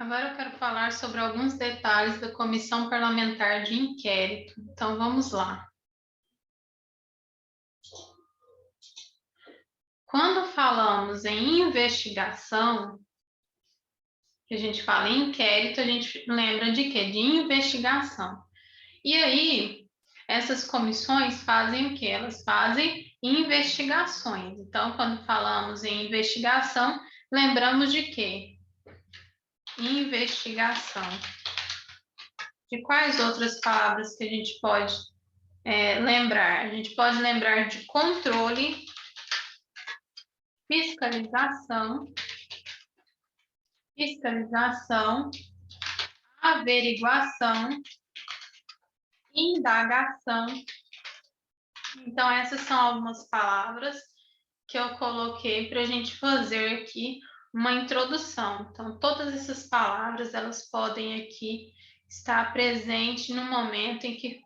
Agora eu quero falar sobre alguns detalhes da Comissão Parlamentar de Inquérito. Então, vamos lá. Quando falamos em investigação, que a gente fala em inquérito, a gente lembra de quê? De investigação. E aí, essas comissões fazem o quê? Elas fazem investigações. Então, quando falamos em investigação, lembramos de quê? Investigação. De quais outras palavras que a gente pode lembrar? A gente pode lembrar de controle, fiscalização, averiguação, indagação. Então, essas são algumas palavras que eu coloquei para a gente fazer aqui uma introdução. Então, todas essas palavras, elas podem aqui estar presentes no momento em que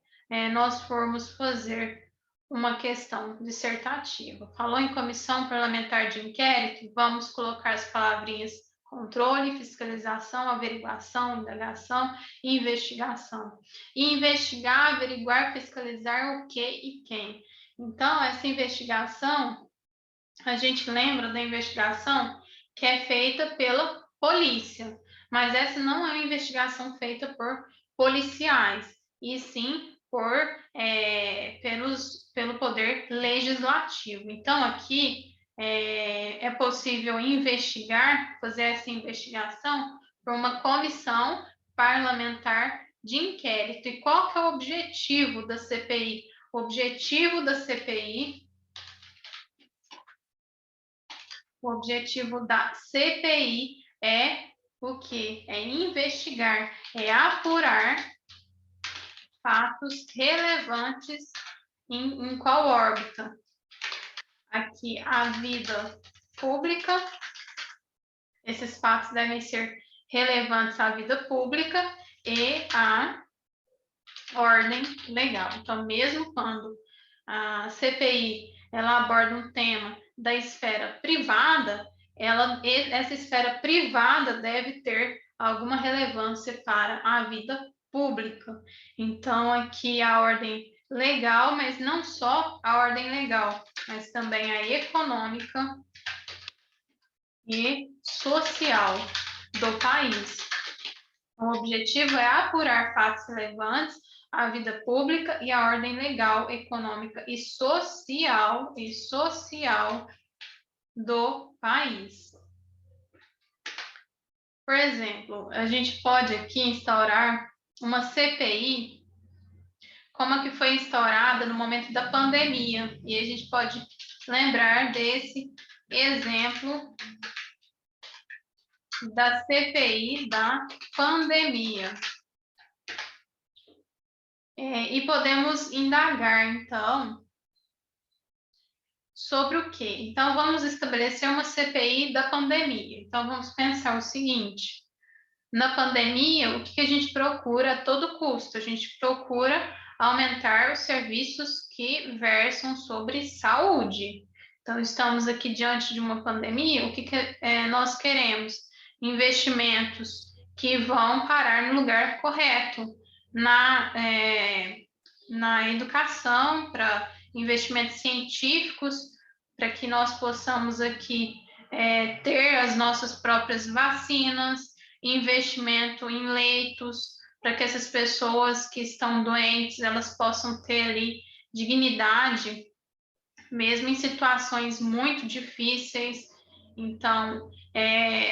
nós formos fazer uma questão dissertativa. Falou em comissão parlamentar de inquérito? Vamos colocar as palavrinhas controle, fiscalização, averiguação, indagação e investigação. E investigar, averiguar, fiscalizar o que e quem. Então, essa investigação, a gente lembra da investigação que é feita pela polícia, mas essa não é uma investigação feita por policiais, e sim pelo poder legislativo. Então, aqui é possível investigar, fazer essa investigação por uma comissão parlamentar de inquérito. E qual que é o objetivo da CPI? O objetivo da CPI é o quê? É investigar, é apurar fatos relevantes em qual órbita? Aqui, a vida pública. Esses fatos devem ser relevantes à vida pública e à ordem legal. Então, mesmo quando a CPI ela aborda um tema da esfera privada, essa esfera privada deve ter alguma relevância para a vida pública. Então, aqui a ordem legal, mas não só a ordem legal, mas também a econômica e social do país. O objetivo é apurar fatos relevantes à vida pública e à ordem legal, econômica e social do país. Por exemplo, a gente pode aqui instaurar uma CPI como a que foi instaurada no momento da pandemia, e a gente pode lembrar desse exemplo da CPI da pandemia. E podemos indagar, então, sobre o quê? Então, vamos estabelecer uma CPI da pandemia. Então, vamos pensar o seguinte: na pandemia, o que a gente procura a todo custo? A gente procura aumentar os serviços que versam sobre saúde. Então, estamos aqui diante de uma pandemia, o que nós queremos? Investimentos que vão parar no lugar correto, na educação, para investimentos científicos, para que nós possamos aqui ter as nossas próprias vacinas, investimento em leitos, para que essas pessoas que estão doentes, elas possam ter ali dignidade, mesmo em situações muito difíceis. Então,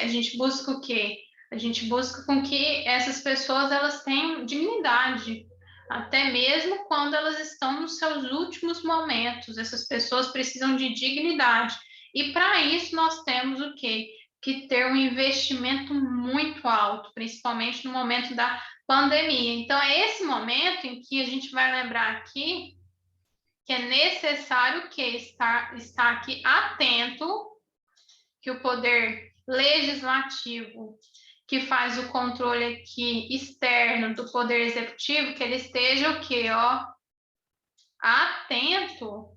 a gente busca o quê? A gente busca com que essas pessoas elas tenham dignidade, até mesmo quando elas estão nos seus últimos momentos. Essas pessoas precisam de dignidade. E para isso nós temos o quê? Que ter um investimento muito alto, principalmente no momento da pandemia. Então, é esse momento em que a gente vai lembrar aqui que é necessário que estar aqui atento, que o poder legislativo, que faz o controle aqui externo do poder executivo, que ele esteja o quê? Atento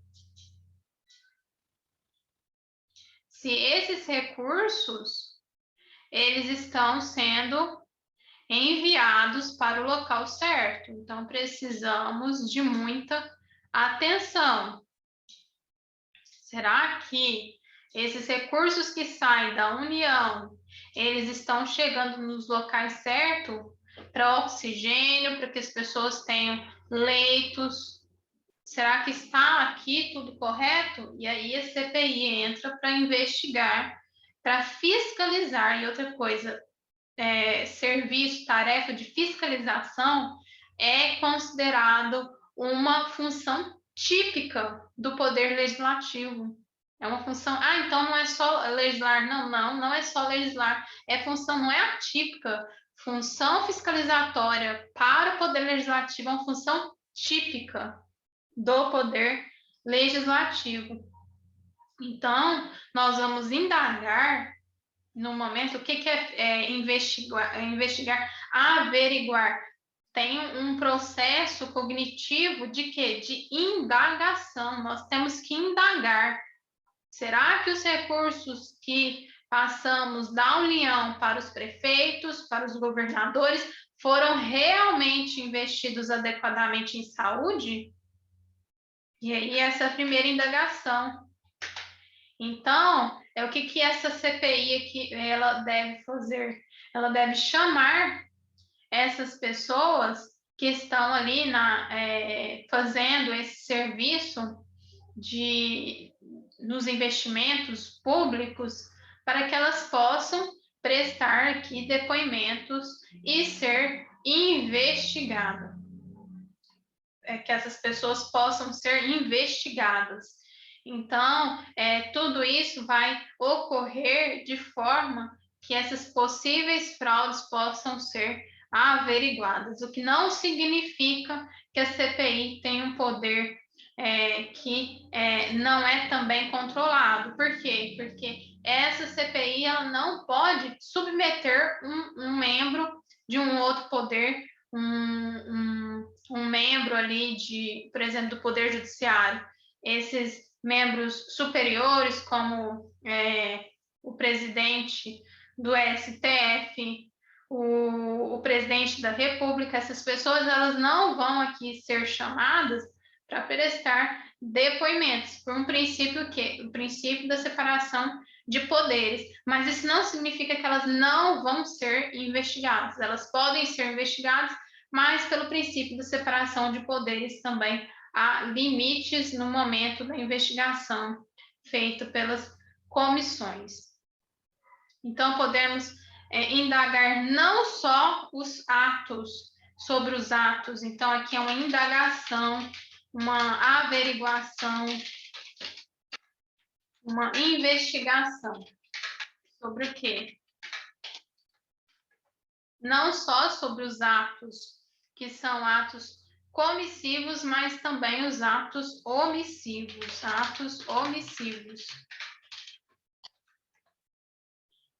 se esses recursos eles estão sendo enviados para o local certo. Então, precisamos de muita atenção. Será que esses recursos que saem da União, eles estão chegando nos locais certos para oxigênio, para que as pessoas tenham leitos? Será que está aqui tudo correto? E aí a CPI entra para investigar, para fiscalizar. E outra coisa, serviço, tarefa de fiscalização é considerado uma função típica do Poder Legislativo. É uma função. Ah, então não é só legislar. Não é só legislar. É função, não é atípica. Função fiscalizatória para o Poder Legislativo é uma função típica do Poder Legislativo. Então, nós vamos indagar no momento, o que é investigar, averiguar? Tem um processo cognitivo de quê? De indagação. Nós temos que indagar. Será que os recursos que passamos da União para os prefeitos, para os governadores, foram realmente investidos adequadamente em saúde? E aí, essa é a primeira indagação. Então, o que essa CPI aqui ela deve fazer? Ela deve chamar essas pessoas que estão ali fazendo esse serviço nos investimentos públicos para que elas possam prestar aqui depoimentos e ser investigadas. Que essas pessoas possam ser investigadas. Então, tudo isso vai ocorrer de forma que essas possíveis fraudes possam ser averiguadas, o que não significa que a CPI tem um poder que não é também controlado. Por quê? Porque essa CPI ela não pode submeter um membro de um outro poder, um membro ali por exemplo, do Poder Judiciário. Esses membros superiores, como o presidente do STF, o presidente da República, essas pessoas elas não vão aqui ser chamadas para prestar depoimentos, por um princípio o princípio da separação de poderes, mas isso não significa que elas não vão ser investigadas, elas podem ser investigadas, mas pelo princípio da separação de poderes também há limites no momento da investigação feita pelas comissões. Então, podemos indagar não só os atos, sobre os atos. Então, aqui é uma indagação, uma averiguação, uma investigação. Sobre o quê? Não só sobre os atos, que são atos comissivos, mas também os atos omissivos. Atos omissivos.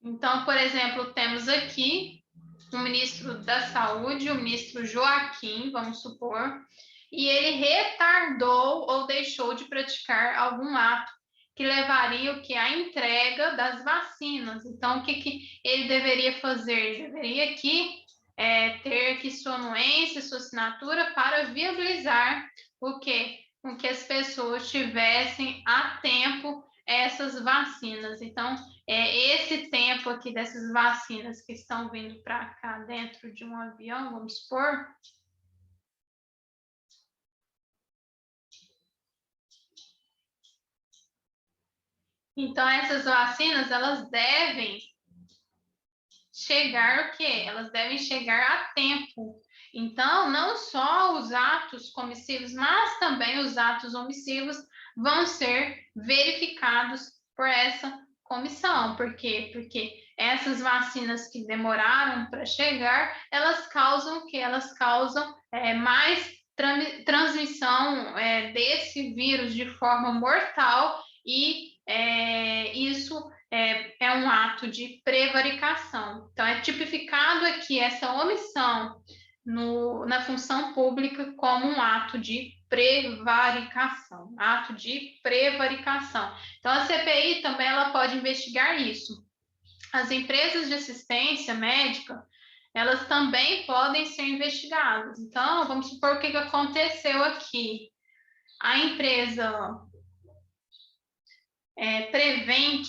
Então, por exemplo, temos aqui o ministro da Saúde, o ministro Joaquim, vamos supor, e ele retardou ou deixou de praticar algum ato que levaria o que? A entrega das vacinas. Então, o que ele deveria fazer? Ele deveria aqui ter aqui sua anuência, sua assinatura para viabilizar o quê? Com que as pessoas tivessem a tempo essas vacinas. Então, esse tempo aqui dessas vacinas que estão vindo para cá dentro de um avião, vamos supor, então essas vacinas, elas devem chegar o quê? Elas devem chegar a tempo. Então, não só os atos comissivos, mas também os atos omissivos vão ser verificados por essa comissão. Por quê? Porque essas vacinas que demoraram para chegar, elas causam o quê? Elas causam mais transmissão desse vírus de forma mortal e isso é um ato de prevaricação. Então, é tipificado aqui essa omissão na função pública como um ato de prevaricação. Ato de prevaricação. Então, a CPI também ela pode investigar isso. as empresas de assistência médica, elas também podem ser investigadas. Então, vamos supor o que aconteceu aqui. A empresa Prevent,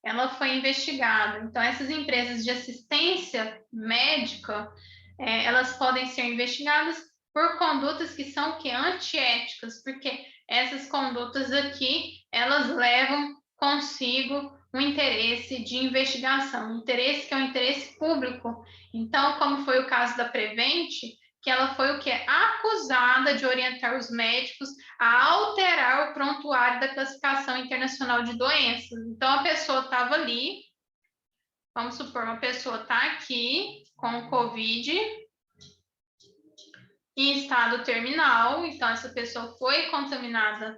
ela foi investigada. Então, essas empresas de assistência médica, elas podem ser investigadas por condutas que são antiéticas, porque essas condutas aqui, elas levam consigo um interesse de investigação, um interesse que é um interesse público. Então, como foi o caso da Prevent, que ela foi acusada de orientar os médicos a alterar o prontuário da classificação internacional de doenças. Então, a pessoa estava ali, vamos supor, uma pessoa está aqui com Covid em estado terminal, então essa pessoa foi contaminada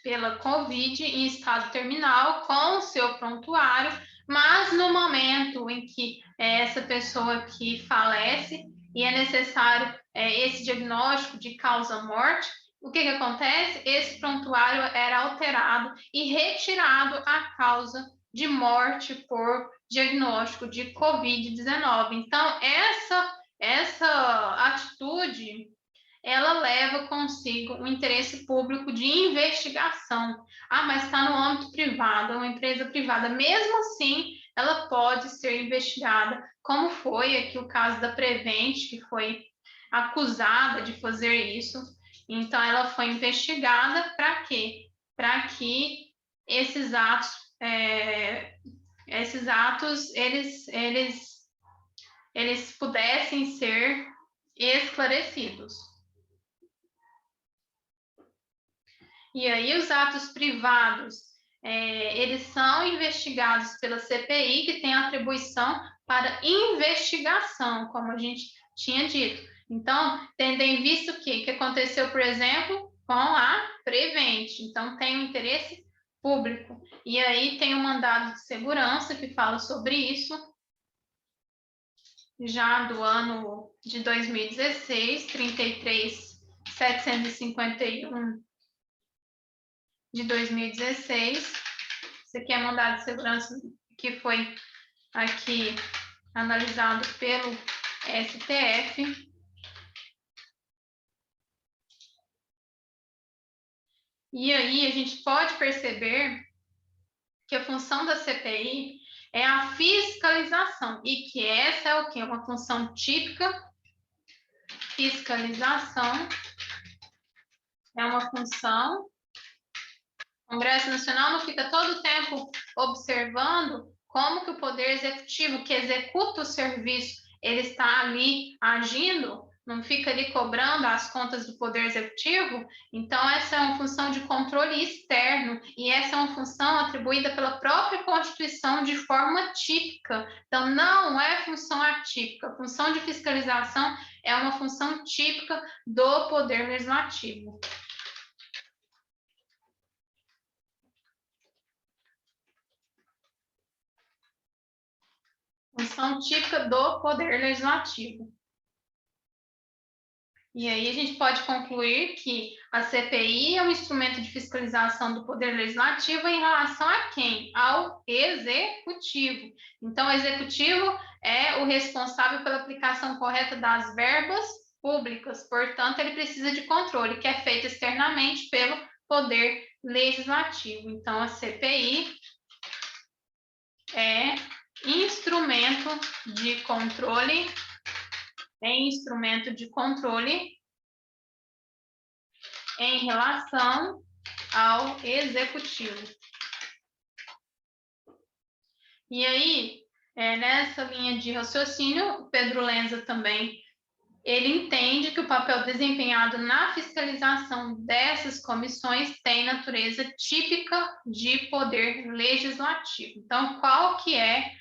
pela Covid em estado terminal com o seu prontuário, mas no momento em que essa pessoa aqui falece e é necessário esse diagnóstico de causa-morte, o que acontece? Esse prontuário era alterado e retirado a causa de morte por diagnóstico de Covid-19. Então, essa atitude, ela leva consigo um interesse público de investigação. Ah, mas está no âmbito privado, é uma empresa privada. Mesmo assim, ela pode ser investigada, como foi aqui o caso da Prevent, que foi acusada de fazer isso. Então, ela foi investigada para quê? Para que esses atos, eles pudessem ser esclarecidos. E aí os atos privados, eles são investigados pela CPI, que tem atribuição para investigação, como a gente tinha dito. Então, tendo em vista o que aconteceu, por exemplo, com a Prevent. Então, tem um interesse público. E aí tem um mandado de segurança que fala sobre isso, já do ano de 2016, 33.751 de 2016. Isso aqui é mandado de segurança que foi aqui analisado pelo STF. E aí a gente pode perceber que a função da CPI é a fiscalização, e que essa é o quê? Uma função típica. Fiscalização é uma função. O Congresso Nacional não fica todo o tempo observando como que o Poder Executivo, que executa o serviço, ele está ali agindo, não fica ali cobrando as contas do Poder Executivo. Então, essa é uma função de controle externo, e essa é uma função atribuída pela própria Constituição de forma típica. Então, não é função atípica. A função de fiscalização é uma função típica do Poder Legislativo. Função típica do Poder Legislativo. E aí a gente pode concluir que a CPI é um instrumento de fiscalização do Poder Legislativo em relação a quem? Ao Executivo. Então, o Executivo é o responsável pela aplicação correta das verbas públicas, portanto, ele precisa de controle, que é feito externamente pelo Poder Legislativo. Então, a CPI é instrumento de controle em relação ao Executivo. E aí, nessa linha de raciocínio, o Pedro Lenza também, ele entende que o papel desempenhado na fiscalização dessas comissões tem natureza típica de poder legislativo. Então, qual que é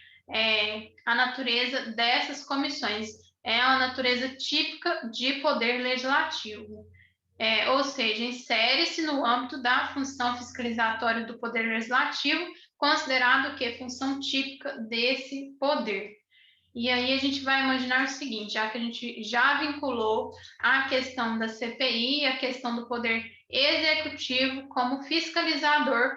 a natureza dessas comissões? É a natureza típica de poder legislativo. Ou seja, insere-se no âmbito da função fiscalizatória do Poder Legislativo, considerado que é função típica desse poder. E aí a gente vai imaginar o seguinte, já que a gente já vinculou a questão da CPI, a questão do Poder Executivo como fiscalizador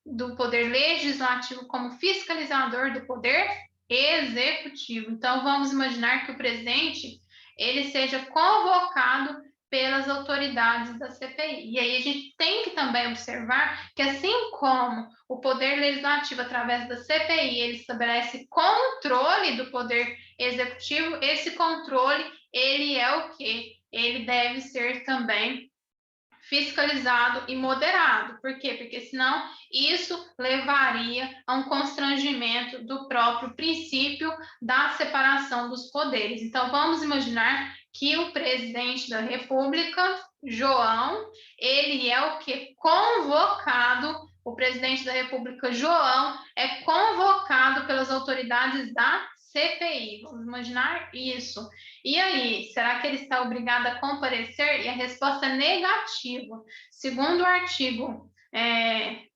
do poder legislativo como fiscalizador do poder executivo. Então, vamos imaginar que o presidente ele seja convocado pelas autoridades da CPI. E aí a gente tem que também observar que, assim como o poder legislativo, através da CPI, ele estabelece controle do poder executivo, esse controle, ele é o quê? Ele deve ser também fiscalizado e moderado. Por quê? Porque senão isso levaria a um constrangimento do próprio princípio da separação dos poderes. Então, vamos imaginar que o presidente da República, João, ele é o que? Convocado, o presidente da República, João, é convocado pelas autoridades da CPI. Vamos imaginar isso. E aí, será que ele está obrigado a comparecer? E a resposta é negativa. Segundo o artigo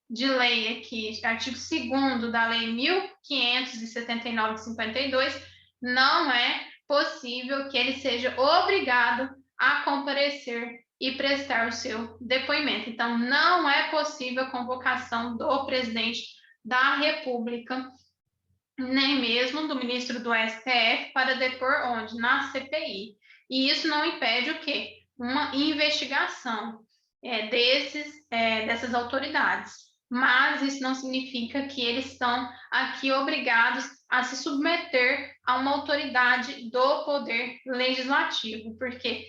de lei aqui, artigo 2º da Lei 1579 de 52, não é possível que ele seja obrigado a comparecer e prestar o seu depoimento. Então, não é possível a convocação do presidente da República, nem mesmo do ministro do STF, para depor onde? Na CPI. E isso não impede o quê? Uma investigação dessas autoridades. Mas isso não significa que eles estão aqui obrigados a se submeter a uma autoridade do poder legislativo, porque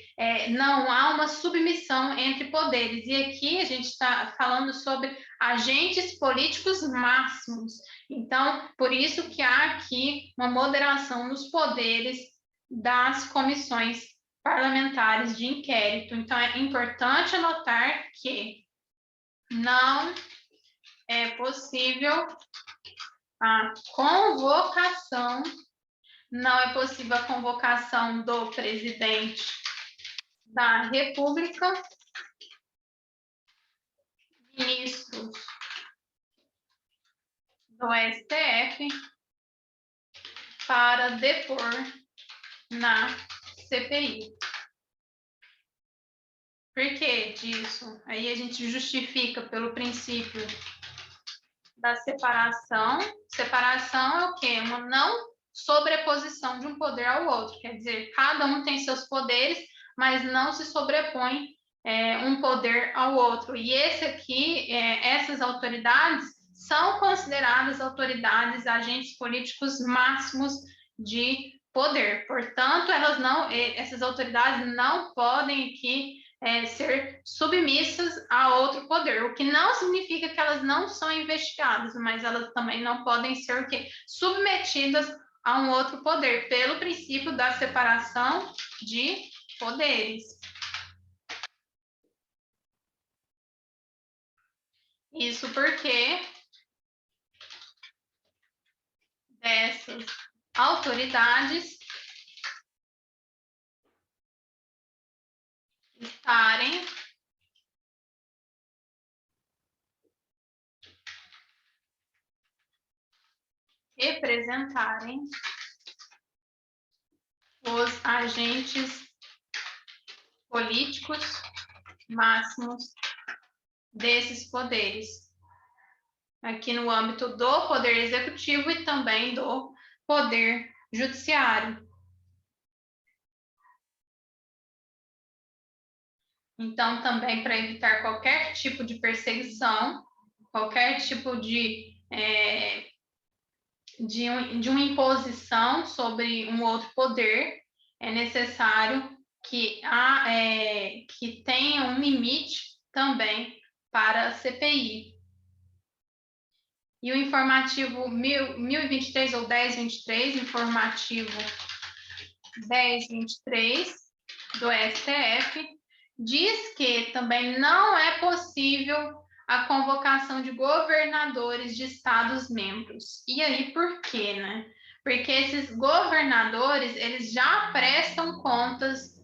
não há uma submissão entre poderes. E aqui a gente está falando sobre agentes políticos máximos. Então, por isso que há aqui uma moderação nos poderes das comissões parlamentares de inquérito. Então, é importante anotar que não é possível a convocação, não é possível a convocação do presidente da República, ministros do STF, para depor na CPI. Por que disso? Aí a gente justifica pelo princípio da separação. Separação é o quê? Uma não sobreposição de um poder ao outro. Quer dizer, cada um tem seus poderes, mas não se sobrepõe um poder ao outro. E esse aqui, essas autoridades são consideradas autoridades, agentes políticos máximos de poder. Portanto, essas autoridades não podem aqui ser submissas a outro poder, o que não significa que elas não são investigadas, mas elas também não podem ser o quê? Submetidas a um outro poder, pelo princípio da separação de poderes. Isso porque dessas autoridades estarem representarem os agentes políticos máximos desses poderes, aqui no âmbito do poder executivo e também do poder judiciário. Então, também para evitar qualquer tipo de perseguição, qualquer tipo de uma imposição sobre um outro poder, é necessário que tenha um limite também para a CPI. E o informativo 1023 ou 1023, informativo 1023 do STF, diz que também não é possível a convocação de governadores de estados-membros. E aí, por quê, né? Porque esses governadores, eles já prestam contas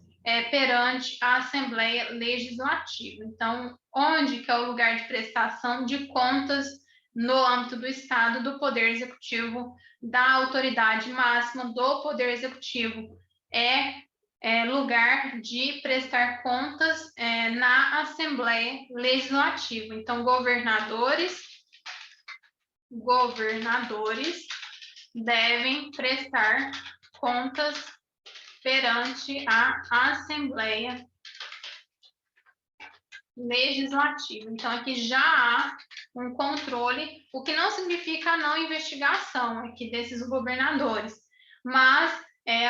perante a Assembleia Legislativa. Então, onde que é o lugar de prestação de contas no âmbito do Estado, do Poder Executivo, da autoridade máxima do Poder Executivo? Lugar de prestar contas na Assembleia Legislativa. Então, governadores governadores devem prestar contas perante a Assembleia Legislativa. Então, aqui já há um controle, o que não significa a não investigação aqui desses governadores, mas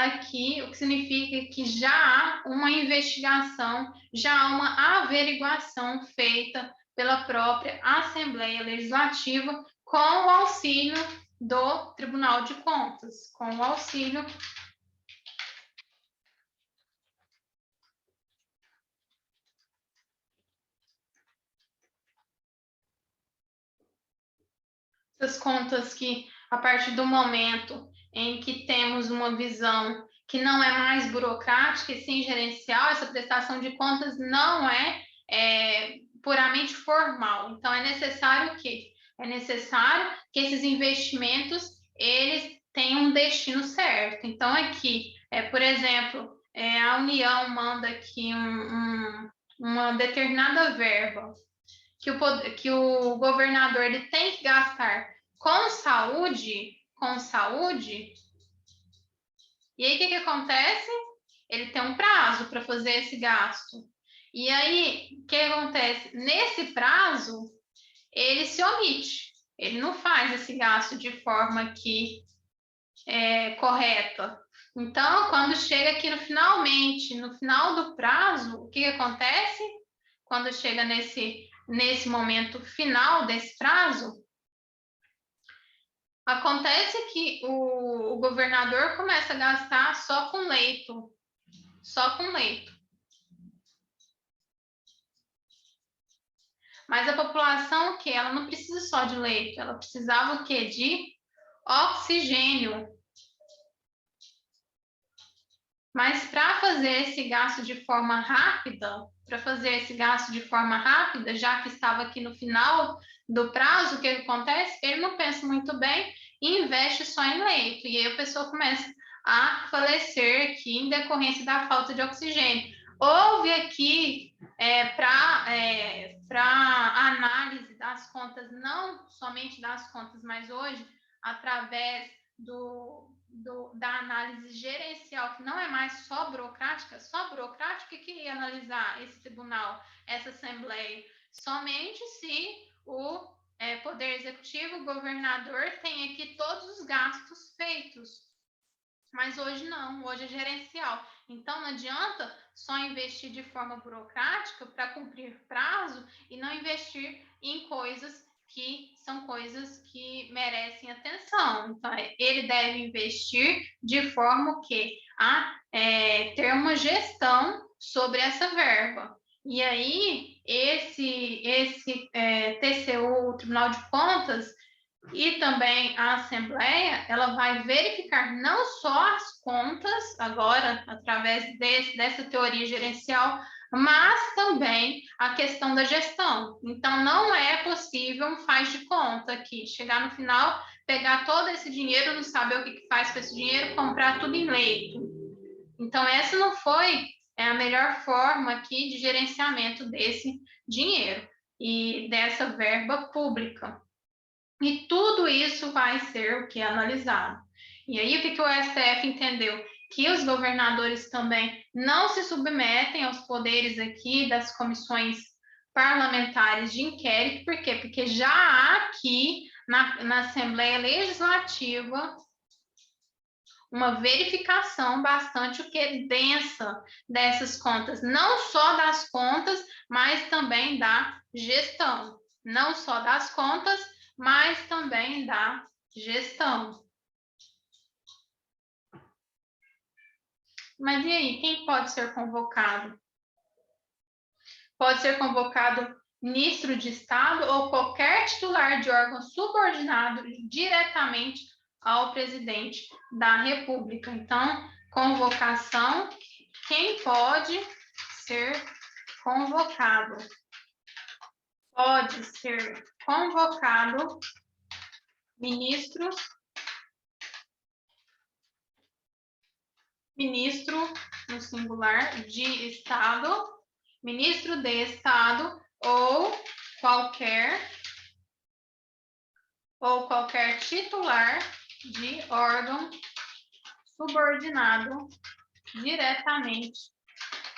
aqui o que significa que já há uma investigação, já há uma averiguação feita pela própria Assembleia Legislativa com o auxílio do Tribunal de Contas, com o auxílio essas contas que, a partir do momento em que temos uma visão que não é mais burocrática e sim gerencial, essa prestação de contas não é puramente formal. Então, é necessário o quê? É necessário que esses investimentos, eles tenham um destino certo. Então, aqui, por exemplo, a União manda aqui uma determinada verba que o governador ele tem que gastar com saúde, e aí o que acontece? Ele tem um prazo para fazer esse gasto. E aí, o que acontece? Nesse prazo, ele se omite, ele não faz esse gasto de forma que correta. Então, quando chega aqui no final do prazo, o que acontece? Quando chega nesse momento final desse prazo, acontece que o governador começa a gastar só com leito. Mas a população, o quê? Ela não precisa só de leito, ela precisava o quê? De oxigênio. Mas para fazer esse gasto de forma rápida, já que estava aqui no final do prazo, o que acontece? Ele não pensa muito bem e investe só em leito. E aí a pessoa começa a falecer aqui em decorrência da falta de oxigênio. Houve aqui, para análise das contas, não somente das contas, mas hoje, através da análise gerencial, que não é mais só burocrática que iria analisar esse tribunal, essa assembleia, somente se o Poder Executivo, o governador, tem aqui todos os gastos feitos. Mas hoje não, hoje é gerencial. Então não adianta só investir de forma burocrática para cumprir prazo e não investir em coisas que são coisas que merecem atenção. Então, ele deve investir de forma que ter uma gestão sobre essa verba. E aí, esse TCU, o Tribunal de Contas, e também a Assembleia, ela vai verificar não só as contas, agora, através dessa teoria gerencial, mas também a questão da gestão. Então, não é possível um faz de conta aqui, chegar no final, pegar todo esse dinheiro, não saber o que faz com esse dinheiro, comprar tudo em leito. Então, essa não foi a melhor forma aqui de gerenciamento desse dinheiro e dessa verba pública. E tudo isso vai ser o que é analisado. E aí, o que o STF entendeu? Que os governadores também não se submetem aos poderes aqui das comissões parlamentares de inquérito. Por quê? Porque já há aqui na Assembleia Legislativa uma verificação bastante densa dessas contas, não só das contas, mas também da gestão. Não só das contas, mas também da gestão. Mas e aí, quem pode ser convocado? Pode ser convocado ministro de Estado ou qualquer titular de órgão subordinado diretamente ao presidente da República. Então, convocação, quem pode ser convocado? Pode ser convocado ministro no singular de Estado, ministro de Estado ou qualquer ou qualquer titular de órgão subordinado diretamente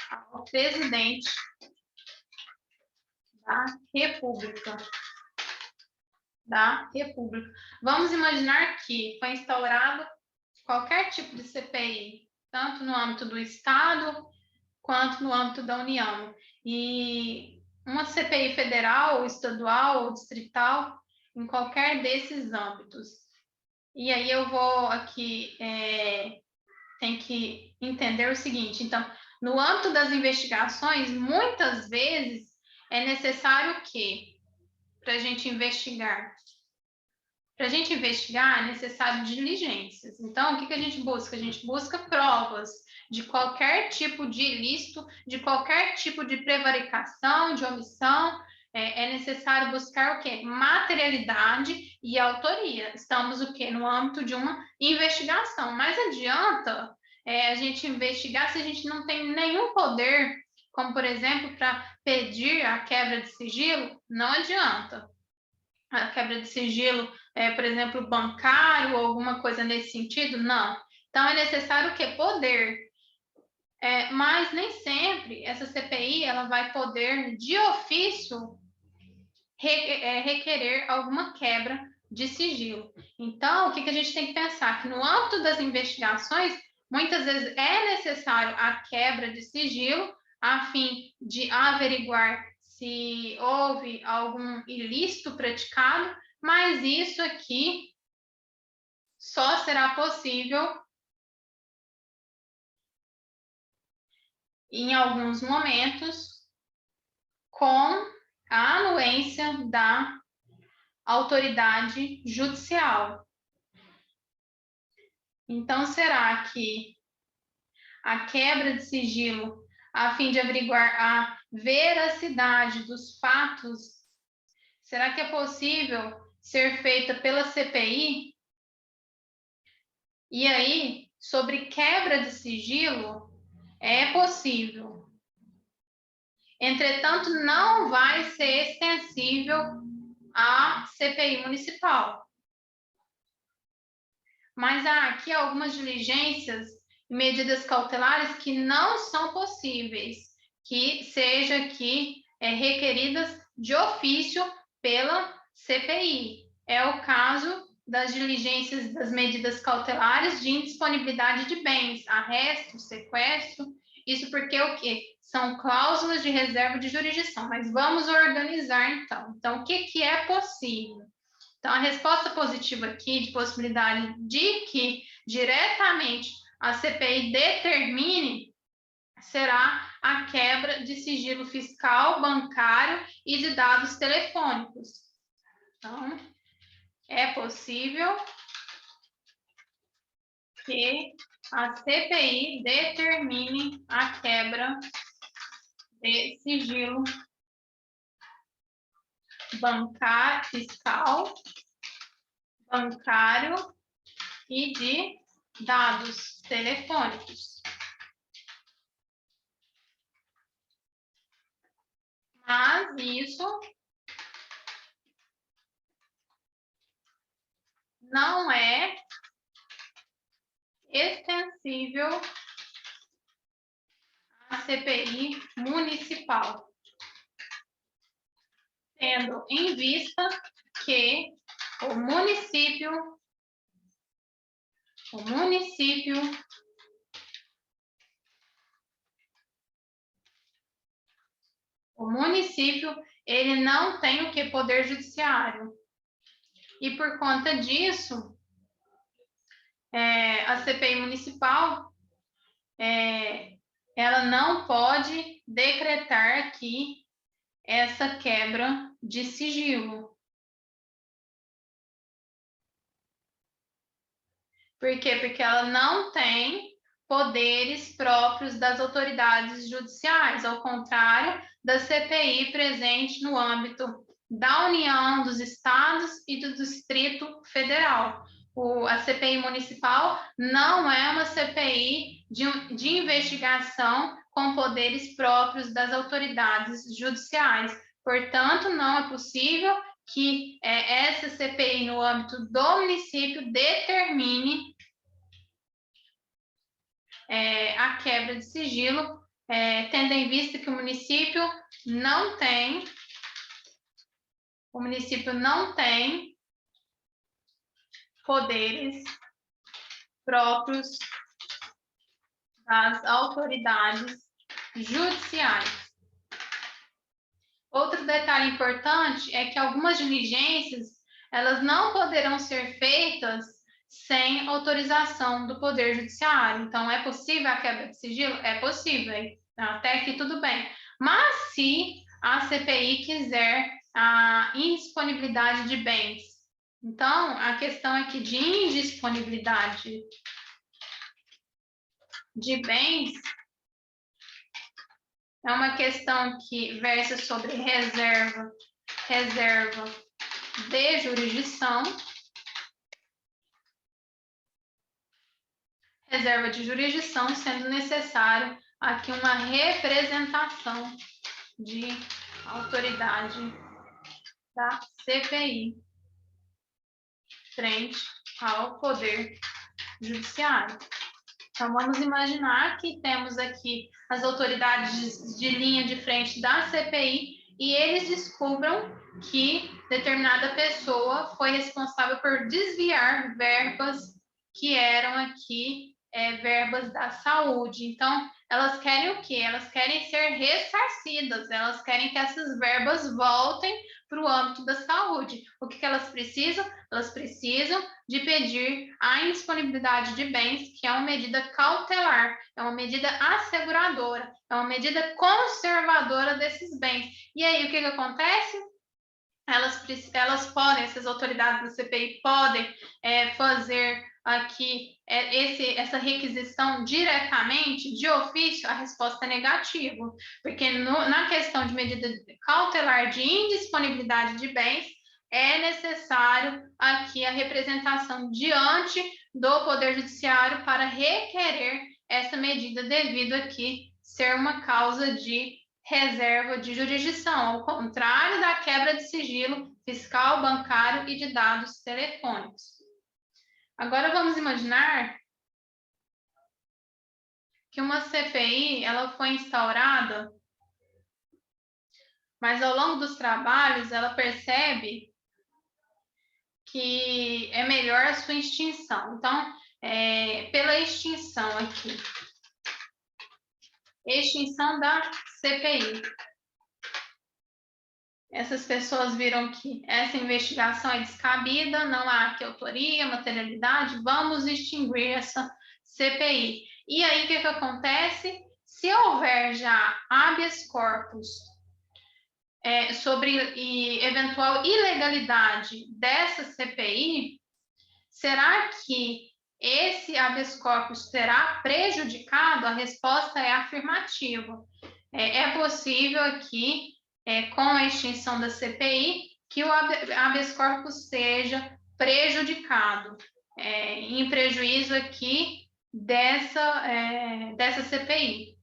ao presidente da República. Vamos imaginar que foi instaurado qualquer tipo de CPI, tanto no âmbito do Estado quanto no âmbito da União. E uma CPI federal, estadual ou distrital, em qualquer desses âmbitos. E aí eu vou aqui, tem que entender o seguinte, então, no âmbito das investigações, muitas vezes é necessário que, para a gente investigar, é necessário diligências. Então, o que a gente busca? A gente busca provas de qualquer tipo de ilícito, de qualquer tipo de prevaricação, de omissão. É necessário buscar o quê? Materialidade e autoria. Estamos o quê? No âmbito de uma investigação. Mas adianta a gente investigar se a gente não tem nenhum poder, como, por exemplo, para pedir a quebra de sigilo? Não adianta. A quebra de sigilo, por exemplo, bancário ou alguma coisa nesse sentido? Não. Então, é necessário o quê? Poder. Mas nem sempre essa CPI ela vai poder, de ofício, requerer alguma quebra de sigilo. Então, o que a gente tem que pensar? Que no âmbito das investigações, muitas vezes é necessário a quebra de sigilo a fim de averiguar se houve algum ilícito praticado, mas isso aqui só será possível em alguns momentos com a anuência da autoridade judicial. Então, será que a quebra de sigilo, a fim de averiguar a veracidade dos fatos, será que é possível ser feita pela CPI? E aí, sobre quebra de sigilo, é possível. Entretanto, não vai ser extensível à CPI municipal. Mas há aqui algumas diligências e medidas cautelares que não são possíveis, que sejam aqui requeridas de ofício pela CPI. É o caso das diligências das medidas cautelares de indisponibilidade de bens, arresto, sequestro. Isso porque o quê? São cláusulas de reserva de jurisdição. Mas vamos organizar, então. Então, o que é possível? Então, a resposta positiva aqui, de possibilidade de que diretamente a CPI determine, será a quebra de sigilo fiscal, bancário e de dados telefônicos. Então, é possível que a CPI determine a quebra de sigilo bancário, fiscal, bancário e de dados telefônicos. Mas isso não é extensível à CPI municipal, tendo em vista que o município ele não tem o que? Poder judiciário. E por conta disso, a CPI municipal, ela não pode decretar aqui essa quebra de sigilo. Por quê? Porque ela não tem poderes próprios das autoridades judiciais, ao contrário da CPI presente no âmbito da União, dos estados e do Distrito Federal. A CPI municipal não é uma CPI de investigação com poderes próprios das autoridades judiciais. Portanto, não é possível que essa CPI, no âmbito do município, determine a quebra de sigilo, tendo em vista que o município não tem poderes próprios das autoridades judiciais. Outro detalhe importante é que algumas diligências, elas não poderão ser feitas sem autorização do Poder Judiciário. Então, é possível a quebra de sigilo? É possível, até aqui tudo bem. Mas se a CPI quiser a indisponibilidade de bens, então, a questão aqui de indisponibilidade de bens é uma questão que versa sobre reserva de jurisdição. Reserva de jurisdição, sendo necessário aqui uma representação de autoridade da CPI frente ao Poder Judiciário. Então, vamos imaginar que temos aqui as autoridades de linha de frente da CPI e eles descubram que determinada pessoa foi responsável por desviar verbas que eram aqui verbas da saúde. Então, elas querem o quê? Elas querem ser ressarcidas, elas querem que essas verbas voltem para o âmbito da saúde. O que elas precisam? Elas precisam de pedir a indisponibilidade de bens, que é uma medida cautelar, é uma medida asseguradora, é uma medida conservadora desses bens. E aí, o que acontece? Elas podem, essas autoridades da CPI podem fazer aqui essa requisição diretamente, de ofício. A resposta é negativa, porque na questão de medida cautelar de indisponibilidade de bens, é necessário aqui a representação diante do Poder Judiciário para requerer essa medida, devido aqui ser uma causa de reserva de jurisdição, ao contrário da quebra de sigilo fiscal, bancário e de dados telefônicos. Agora vamos imaginar que uma CPI ela foi instaurada, mas ao longo dos trabalhos ela percebe que é melhor a sua extinção. Então, pela extinção aqui, extinção da CPI. Essas pessoas viram que essa investigação é descabida, não há aqui autoria, materialidade, vamos extinguir essa CPI. E aí, o que acontece? Se houver já habeas corpus sobre eventual ilegalidade dessa CPI, será que esse habeas corpus será prejudicado? A resposta é afirmativa. É possível aqui, com a extinção da CPI, que o habeas corpus seja prejudicado, em prejuízo aqui dessa CPI,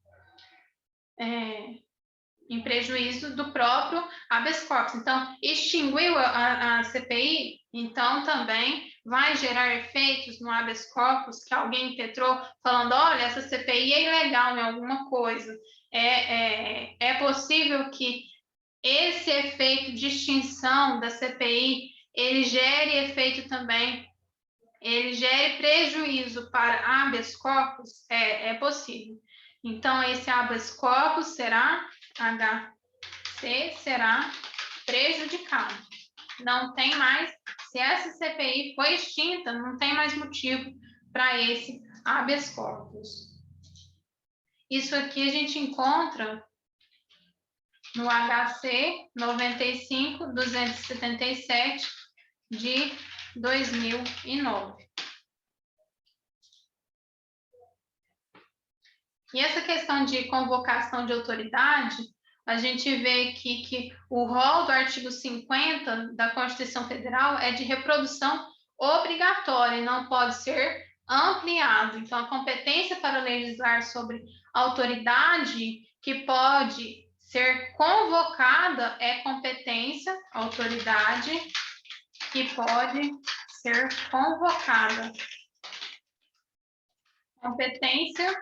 em prejuízo do próprio habeas corpus. Então, extinguiu a CPI, então também vai gerar efeitos no habeas corpus, que alguém impetrou falando, olha, essa CPI é ilegal em alguma coisa. É possível que esse efeito de extinção da CPI, ele gere efeito também, ele gere prejuízo para habeas corpus? É possível. Então, esse habeas corpus será, HC, será prejudicado. Não tem mais, se essa CPI foi extinta, não tem mais motivo para esse habeas corpus. Isso aqui a gente encontra no HC 95.277 de 2009. E essa questão de convocação de autoridade, a gente vê aqui que o rol do artigo 50 da Constituição Federal é de reprodução obrigatória e não pode ser ampliado. Então, a competência para legislar sobre autoridade que pode ser convocada é competência, autoridade que pode ser convocada. Competência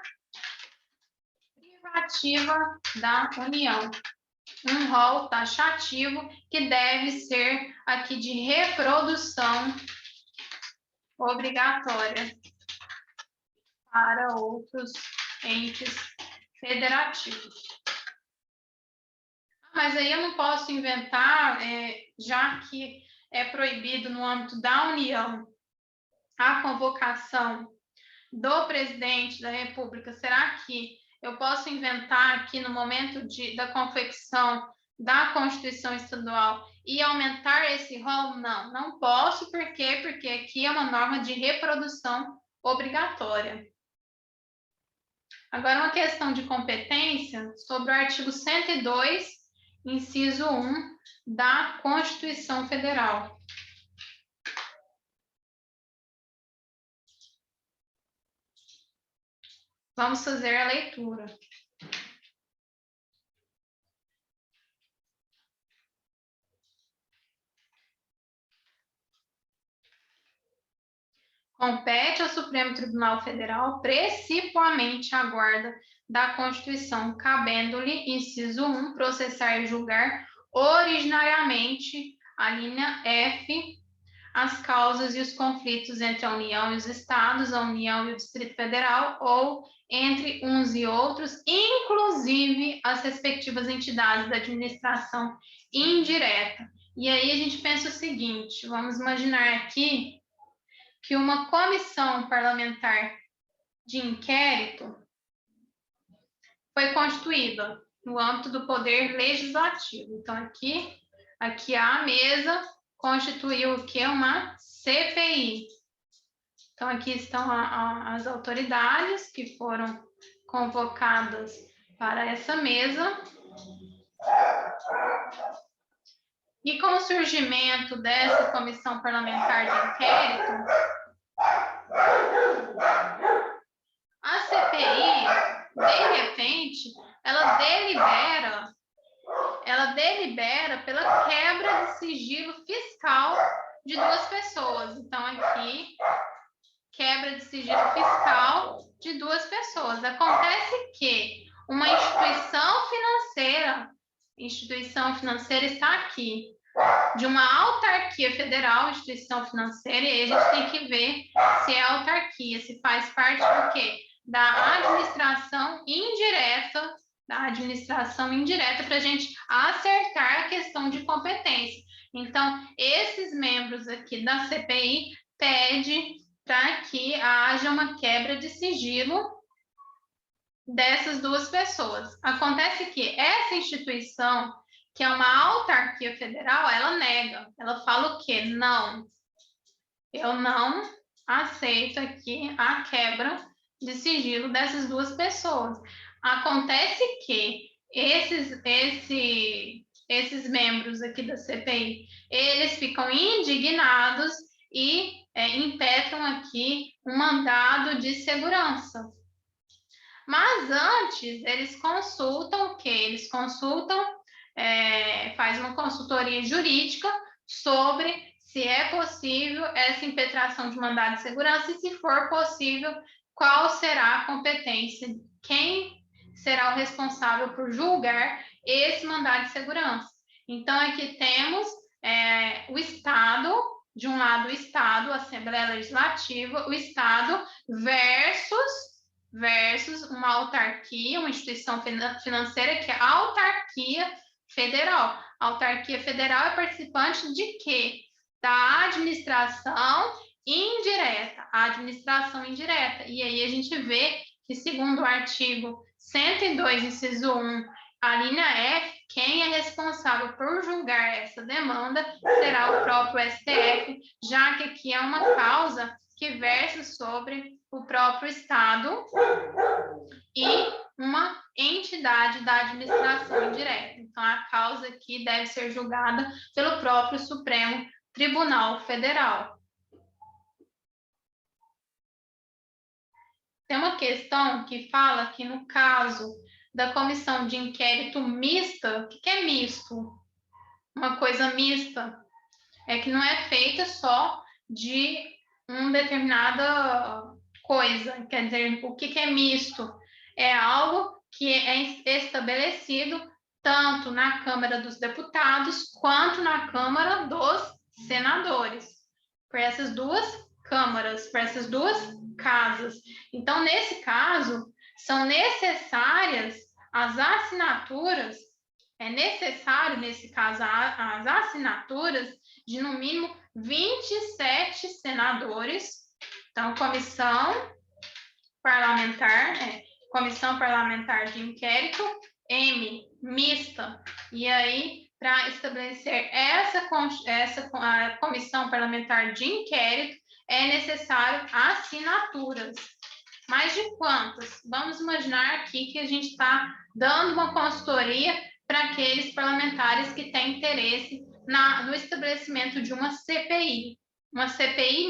privativa da União. Um rol taxativo que deve ser aqui de reprodução obrigatória para outros entes federativos. Mas aí eu não posso inventar, já que é proibido no âmbito da União a convocação do presidente da República. Será que eu posso inventar aqui no momento da confecção da Constituição Estadual e aumentar esse rol? Não, não posso. Por quê? Porque aqui é uma norma de reprodução obrigatória. Agora, uma questão de competência sobre o artigo 102, inciso 1 da Constituição Federal. Vamos fazer a leitura. Compete ao Supremo Tribunal Federal, principalmente a guarda da Constituição, cabendo-lhe, inciso 1, processar e julgar originariamente, a linha F, as causas e os conflitos entre a União e os Estados, a União e o Distrito Federal, ou entre uns e outros, inclusive as respectivas entidades da administração indireta. E aí a gente pensa o seguinte, vamos imaginar aqui que uma comissão parlamentar de inquérito foi constituída no âmbito do Poder Legislativo. Então, aqui a mesa constituiu o que? Uma CPI. Então, aqui estão as autoridades que foram convocadas para essa mesa. E com o surgimento dessa comissão parlamentar de inquérito, a CPI, de repente, ela delibera pela quebra de sigilo fiscal de duas pessoas. Então, aqui, quebra de sigilo fiscal de duas pessoas. Acontece que uma instituição financeira está aqui, de uma autarquia federal, instituição financeira, e aí a gente tem que ver se é autarquia, se faz parte do quê? Da administração indireta, para a gente acertar a questão de competência. Então, esses membros aqui da CPI pedem para que haja uma quebra de sigilo dessas duas pessoas. Acontece que essa instituição, que é uma autarquia federal, ela nega. Ela fala o quê? Não, eu não aceito aqui a quebra de sigilo dessas duas pessoas. Acontece que esses membros aqui da CPI, eles ficam indignados e impetram aqui um mandado de segurança. Mas antes, eles consultam o quê? Eles faz uma consultoria jurídica sobre se é possível essa impetração de mandado de segurança e, se for possível, qual será a competência, quem será o responsável por julgar esse mandado de segurança. Então, aqui temos o Estado, de um lado o Estado, a Assembleia Legislativa, o Estado versus uma autarquia, uma instituição financeira, que é a autarquia federal. A autarquia federal é participante de quê? Da administração indireta. A administração indireta. E aí a gente vê que, segundo o artigo 102, inciso 1, a linha F, quem é responsável por julgar essa demanda será o próprio STF, já que aqui é uma causa que versa sobre o próprio Estado e uma entidade da administração indireta. Então, a causa aqui deve ser julgada pelo próprio Supremo Tribunal Federal. Tem uma questão que fala que, no caso da comissão de inquérito mista. O que é misto? Uma coisa mista é que não é feita só de uma determinada coisa. Quer dizer, o que é misto? É algo que é estabelecido tanto na Câmara dos Deputados quanto na Câmara dos Senadores, por essas duas câmaras, por essas duas casas. Então, nesse caso, são necessárias as assinaturas, é necessário, nesse caso, as assinaturas de, no mínimo, 27 senadores. Então, comissão parlamentar de inquérito, mista. E aí, para estabelecer essa comissão parlamentar de inquérito, é necessário assinaturas. Mais de quantas? Vamos imaginar aqui que a gente está dando uma consultoria para aqueles parlamentares que têm interesse no estabelecimento de uma CPI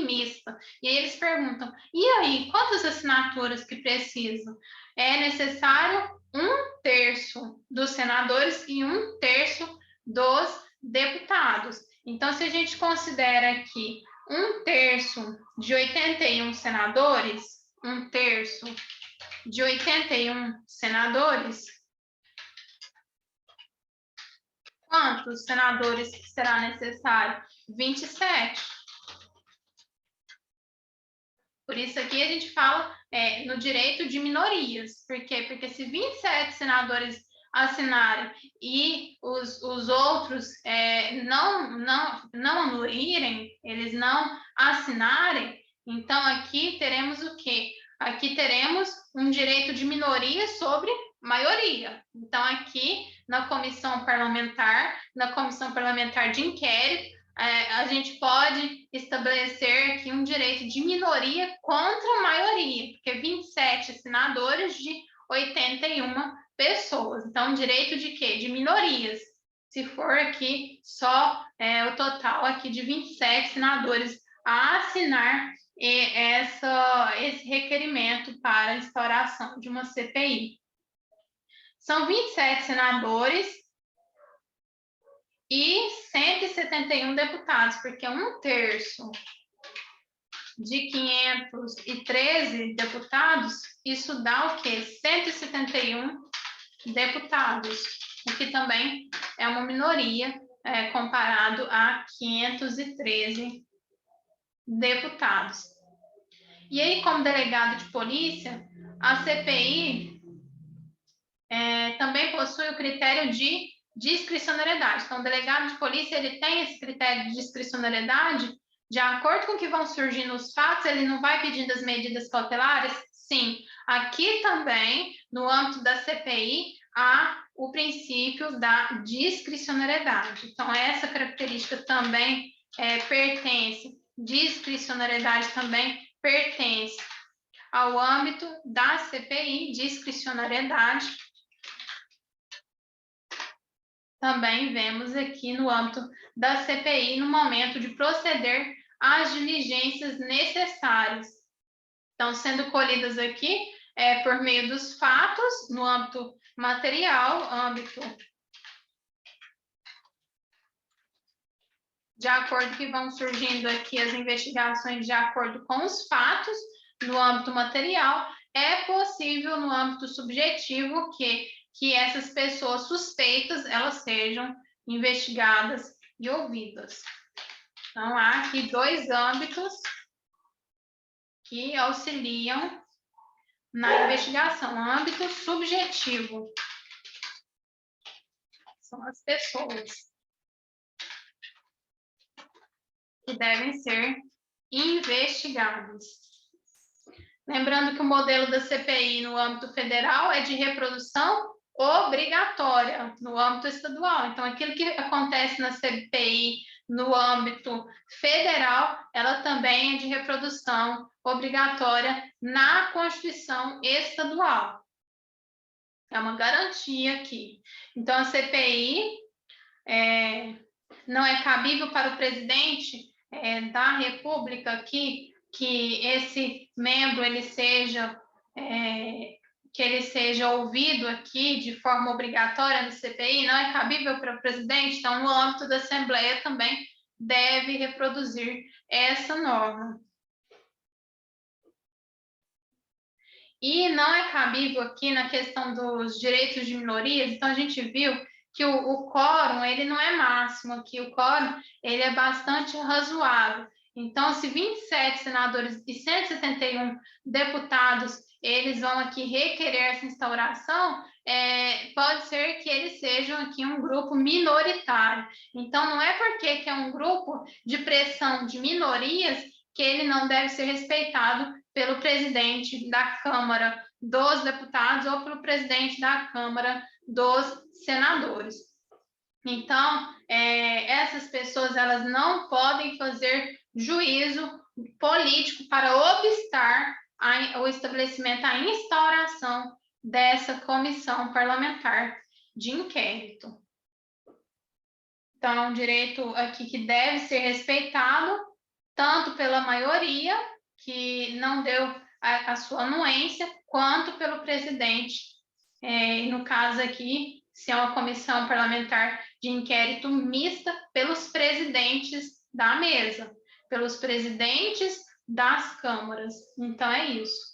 mista. E aí eles perguntam, e aí, quantas assinaturas que precisam? É necessário 1/3 dos senadores e 1/3 dos deputados. Então, se a gente considera aqui 1/3 de 81 senadores, 1/3 de 81 senadores, quantos senadores será necessário? 27. Por isso aqui a gente fala no direito de minorias. Por quê? Porque se 27 senadores assinarem e os outros não anuírem, eles não assinarem, então aqui teremos o quê? Aqui teremos um direito de minoria sobre maioria. Então, aqui na comissão parlamentar de inquérito, a gente pode estabelecer aqui um direito de minoria contra a maioria, porque 27 senadores de 81 pessoas. Então, direito de quê? De minorias. Se for aqui só o total aqui de 27 senadores a assinar esse requerimento para a instauração de uma CPI. São 27 senadores e 171 deputados, porque 1/3 de 513 deputados, isso dá o quê? 171 deputados, o que também é uma minoria comparado a 513 deputados. E aí, como delegado de polícia, a CPI também possui o critério de discricionariedade. Então, o delegado de polícia ele tem esse critério de discricionariedade, de acordo com o que vão surgindo os fatos, ele não vai pedindo as medidas cautelares? Sim. Aqui também, no âmbito da CPI, há o princípio da discricionariedade. Então, essa característica também pertence, discricionariedade também pertence ao âmbito da CPI, discricionariedade. Também vemos aqui no âmbito da CPI, no momento de proceder às diligências necessárias. Então, sendo colhidas aqui por meio dos fatos, no âmbito material, âmbito de acordo que vão surgindo aqui as investigações de acordo com os fatos, no âmbito material, é possível no âmbito subjetivo que essas pessoas suspeitas elas sejam investigadas e ouvidas. Então, há aqui 2 âmbitos que auxiliam na investigação. Âmbito subjetivo são as pessoas que devem ser investigadas. Lembrando que o modelo da CPI no âmbito federal é de reprodução obrigatória no âmbito estadual. Então, aquilo que acontece na CPI no âmbito federal, ela também é de reprodução obrigatória na Constituição estadual. É uma garantia aqui. Então, a CPI não é cabível para o presidente da República aqui que esse membro ele seja que ele seja ouvido aqui de forma obrigatória no CPI, não é cabível para o presidente, então no âmbito da Assembleia também deve reproduzir essa norma. E não é cabível aqui na questão dos direitos de minorias, então a gente viu que o quórum, ele não é máximo aqui, o quórum, ele é bastante razoável. Então, se 27 senadores e 171 deputados, eles vão aqui requerer essa instauração, pode ser que eles sejam aqui um grupo minoritário. Então, não é porque que é um grupo de pressão de minorias que ele não deve ser respeitado pelo presidente da Câmara dos Deputados ou pelo presidente da Câmara dos Senadores. Então, essas pessoas elas não podem fazer juízo político para obstar o estabelecimento, a instauração dessa comissão parlamentar de inquérito. Então, é um direito aqui que deve ser respeitado tanto pela maioria, que não deu a sua anuência, quanto pelo presidente. No caso aqui, se é uma comissão parlamentar de inquérito mista, pelos presidentes da mesa, pelos presidentes das câmaras. Então, é isso.